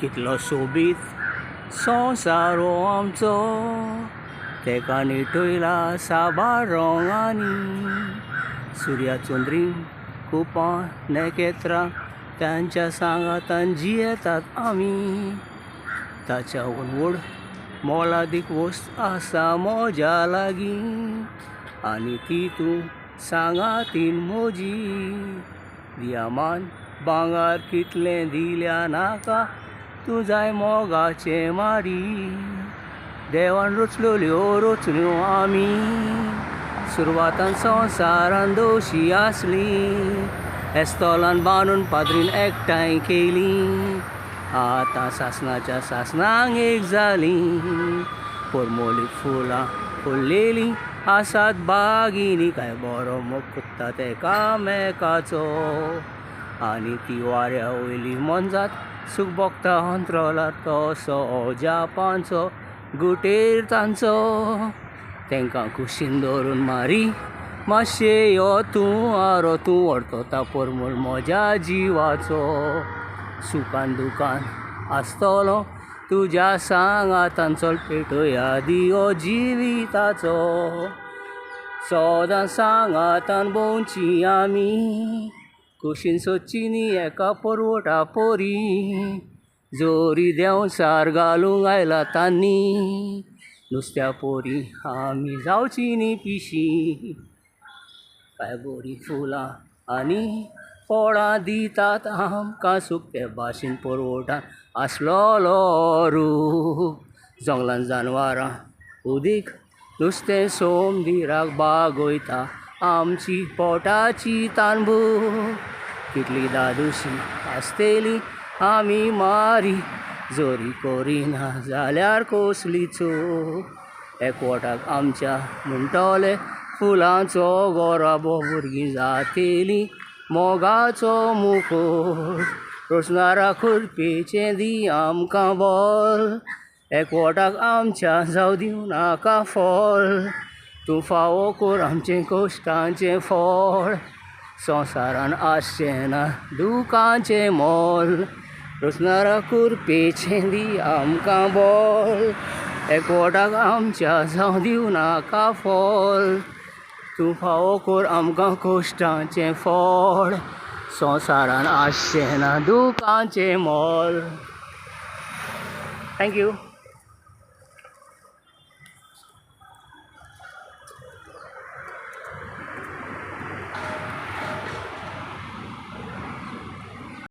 कितलो सोबीत संवसार हो आमचो, तेका निटयला साबार रंगांनी. सुर्याचंद्री कुपां नखेत्रां त्यांच्या सांगातान जियेतात आमी. ताच्याहून व्हड मोलादीक वस्त आसा म्हज्या लागीं, आनी ती तूं सांगातीन म्हजी. दियामान भांगार कितलें दिल्या नाका, तूं जाय मोगाचें मारी. देवान रचलेल्यो रचण्यो आमी, सुरवातान संवसारान दोशी आसली. एस्तोलान बांदून पाद्रीन एकठांय केली, आतां सासणाच्या सासणांक एक जालीं. परमोलीक फुलां फुललेलीं आसात बागिनी, काय बरो मोग कोत्तात एकामेकाचो. आनी ती वाऱ्या वयली मनजात सूख भोगता अंत्रोलार, तसो जापांचो गुटेर तांचो. तेंकां कुशीन धरून मारी, मातशें यो तूं आरो, तूं व्हरतो ता परमूल म्हज्या जिवाचो. सुखान दुखान आसतलो तुज्या सांगातान, चल पेटोया दियो जिविताचो. सदां सांगातान भोंवची आमी, कुशीन सोदची न्ही एका परवटा पोरी. जोरी देंवसार घालूंक आयला तांणी, नुस्त्या पोरी आमी जावची न्ही पिशी. काय बरी फुलां आनी फळां दितात आमकां सूख, ते भाशेन परवटान आसलोलो रूख. जंगलान जानवरां उदीक, नुस्तें सोमदिराक बागयता आमची पोटाची तानभूक. कितली दादुशी आसतेली आमी मारी, जोरी करिना जाल्यार कसली चूक. एकवटाक आमच्या म्हणटले फुलांचो गोराबो, भुरगीं जातेली मोगाचो मुकूट. रोसणारा खुरपेचें दी आमकां बोल, एकवटाक आमच्या जावं दिवं नाका फळ. तूं फावो कर आमचें कश्टांचें फळ, संवसारान आसचें ना दुखांचें मोल. रोसणारा खुरपेचें दी आमकां बोल, एकवटाक आमच्या जावं दिवं नाका फळ. तूं फावो कर आमकां कश्टांचें फळ, संवसारान आसचें ना दुखांचें मोल. थँक्यू.